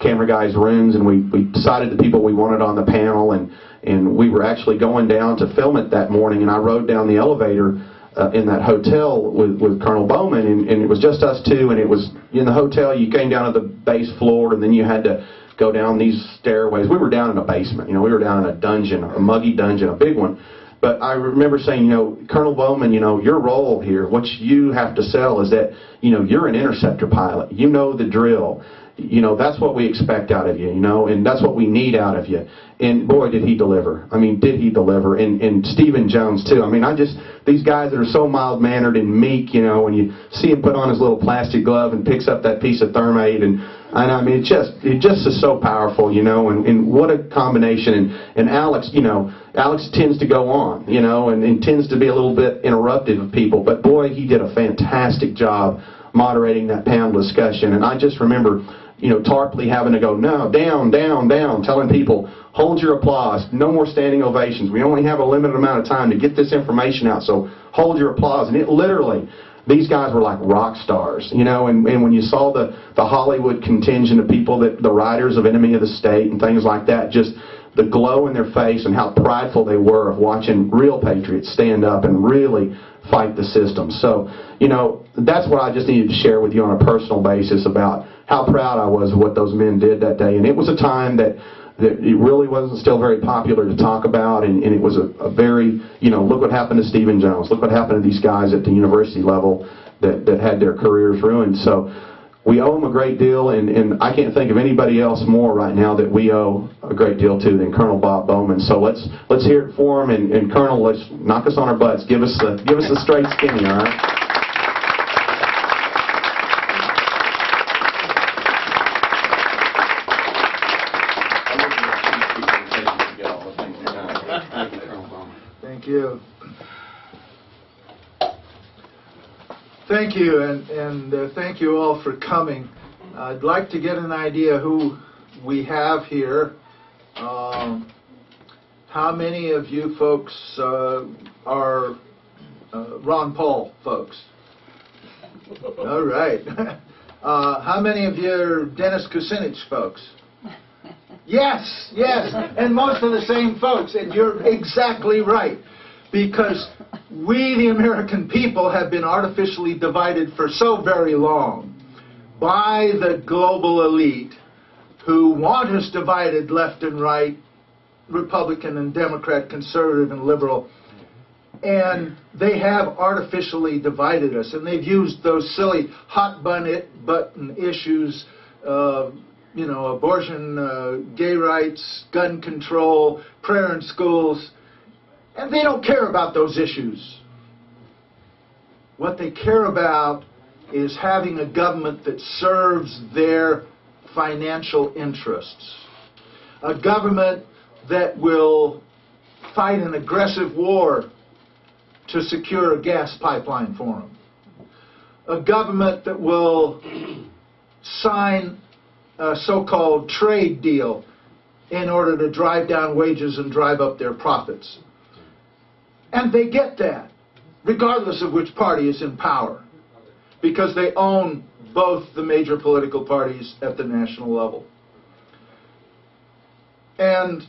camera guys' rooms, and we decided the people we wanted on the panel, and we were actually going down to film it that morning, and I rode down the elevator in that hotel with Colonel Bowman, and it was just us two, and it was in the hotel. You came down to the base floor, and then you had to go down these stairways. We were down in a basement, we were down in a dungeon, a muggy dungeon, a big one. But I remember saying, Colonel Bowman, your role here, what you have to sell is that, you're an interceptor pilot. You know the drill. That's what we expect out of you, and that's what we need out of you. And boy, did he deliver. Did he deliver? And Stephen Jones, too. These guys that are so mild-mannered and meek, when you see him put on his little plastic glove and picks up that piece of thermite, and it just is so powerful, and what a combination. And Alex, Alex tends to go on, and tends to be a little bit interruptive of people, but boy, he did a fantastic job moderating that panel discussion. And I just remember, Tarpley having to go, no, down, down, down, telling people, hold your applause, no more standing ovations. We only have a limited amount of time to get this information out, so hold your applause. And it literally, these guys were like rock stars, and when you saw the Hollywood contingent of people, the writers of Enemy of the State and things like that, just the glow in their face and how prideful they were of watching real patriots stand up and really fight the system. So, that's what I just needed to share with you on a personal basis about how proud I was of what those men did that day. And it was a time that it really wasn't still very popular to talk about, and it was a very, look what happened to Stephen Jones. Look what happened to these guys at the university level that had their careers ruined. So we owe them a great deal, and I can't think of anybody else more right now that we owe a great deal to than Colonel Bob Bowman. So let's hear it for him, and Colonel, let's knock us on our butts. Give us the straight skinny, all right? Thank you. Thank you, and thank you all for coming. I'd like to get an idea who we have here. How many of you folks are Ron Paul folks? All right. How many of you are Dennis Kucinich folks? Yes, and most of the same folks, and you're exactly right, because we, the American people, have been artificially divided for so very long by the global elite who want us divided left and right, Republican and Democrat, conservative and liberal, and they have artificially divided us, and they've used those silly hot button issues, abortion, gay rights, gun control, prayer in schools, and they don't care about those issues. What they care about is having a government that serves their financial interests. A government that will fight an aggressive war to secure a gas pipeline for them. A government that will sign a so-called trade deal in order to drive down wages and drive up their profits. And they get that, regardless of which party is in power, because they own both the major political parties at the national level. And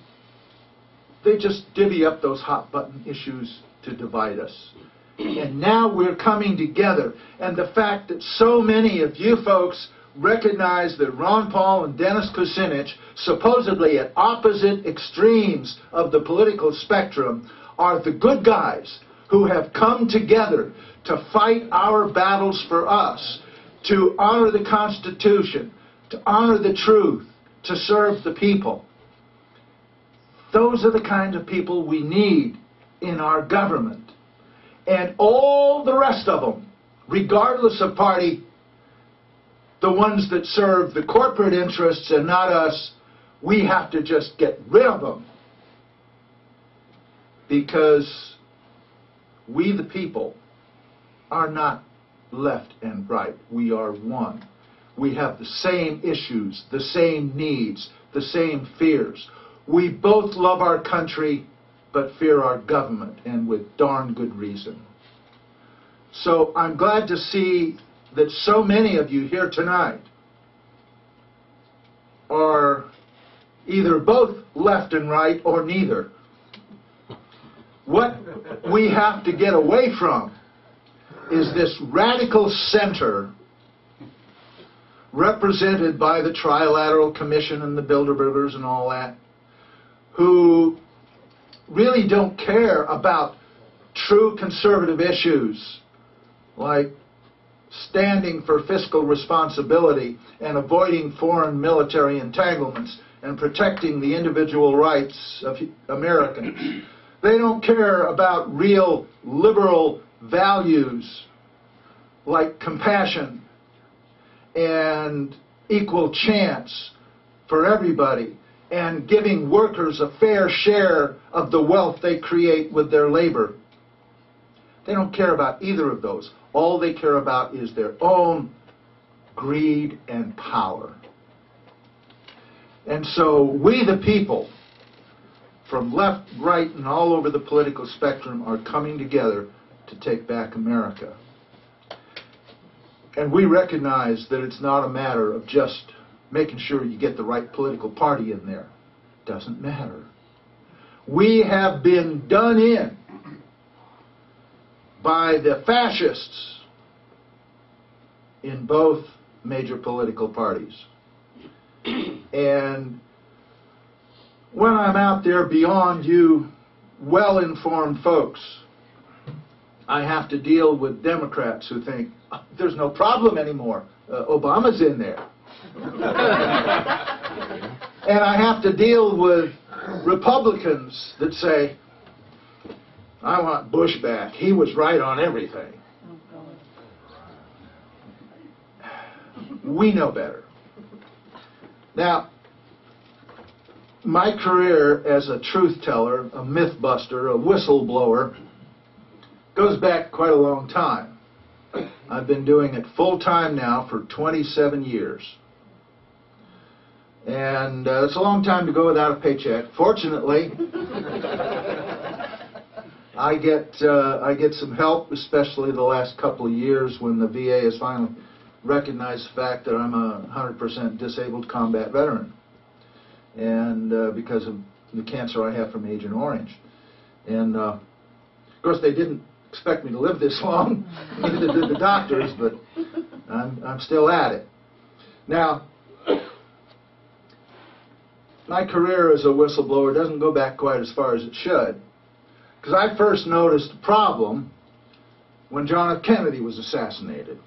they just divvy up those hot-button issues to divide us. And now we're coming together, and the fact that so many of you folks recognize that Ron Paul and Dennis Kucinich, supposedly at opposite extremes of the political spectrum, are the good guys who have come together to fight our battles for us, to honor the Constitution, to honor the truth, to serve the people. Those are the kinds of people we need in our government. And all the rest of them, regardless of party, the ones that serve the corporate interests and not us, we have to just get rid of them. Because we, the people, are not left and right. We are one. We have the same issues, the same needs, the same fears. We both love our country, but fear our government, and with darn good reason. So I'm glad to see that so many of you here tonight are either both left and right or neither. What we have to get away from is this radical center represented by the Trilateral Commission and the Bilderbergers and all that, who really don't care about true conservative issues like standing for fiscal responsibility and avoiding foreign military entanglements and protecting the individual rights of Americans. They don't care about real liberal values like compassion and equal chance for everybody and giving workers a fair share of the wealth they create with their labor. They don't care about either of those. All they care about is their own greed and power. And so we, the people, from left, right, and all over the political spectrum, are coming together to take back America. And we recognize that it's not a matter of just making sure you get the right political party in there. It doesn't matter. We have been done in by the fascists in both major political parties. And when I'm out there beyond you well-informed folks, I have to deal with Democrats who think, oh, there's no problem anymore. Obama's in there. And I have to deal with Republicans that say, I want Bush back. He was right on everything. We know better. Now, my career as a truth teller, a myth buster, a whistleblower, goes back quite a long time. I've been doing it full time now for 27 years. And it's a long time to go without a paycheck. Fortunately, I get some help, especially the last couple of years when the VA has finally recognized the fact that I'm a 100% disabled combat veteran, and because of the cancer I have from Agent Orange. And of course they didn't expect me to live this long, neither did the doctors, but I'm still at it. Now, my career as a whistleblower doesn't go back quite as far as it should, because I first noticed the problem when John F. Kennedy was assassinated.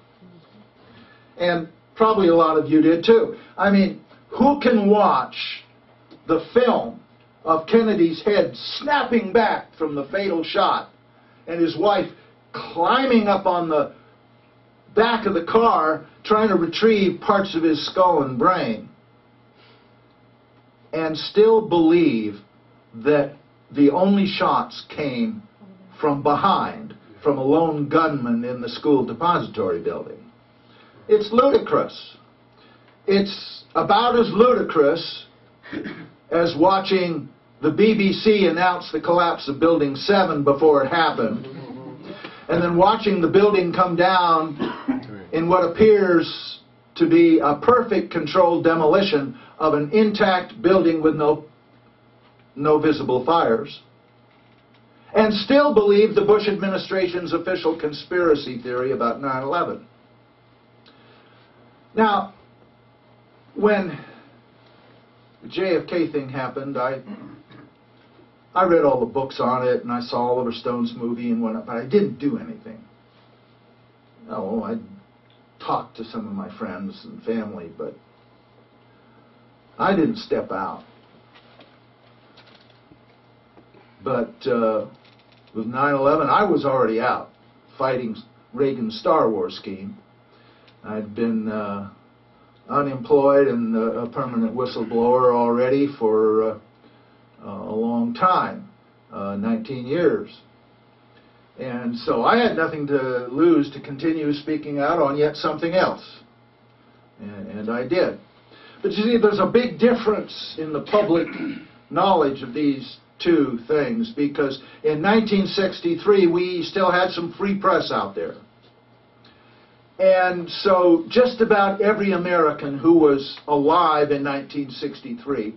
And probably a lot of you did too. I mean, who can watch the film of Kennedy's head snapping back from the fatal shot and his wife climbing up on the back of the car trying to retrieve parts of his skull and brain and still believe that the only shots came from behind, from a lone gunman in the school depository building? It's ludicrous. It's about as ludicrous as watching the BBC announce the collapse of Building 7 before it happened, and then watching the building come down in what appears to be a perfect controlled demolition of an intact building with no visible fires, and still believe the Bush administration's official conspiracy theory about 9/11. Now, when the JFK thing happened, I read all the books on it, and I saw Oliver Stone's movie and whatnot, but I didn't do anything. Oh, I talked to some of my friends and family, but I didn't step out. But with 9/11, I was already out fighting Reagan's Star Wars scheme. I'd been unemployed and a permanent whistleblower already for a long time, 19 years. And so I had nothing to lose to continue speaking out on yet something else. And I did. But you see, there's a big difference in the public knowledge of these two things, because in 1963 we still had some free press out there. And so just about every American who was alive in 1963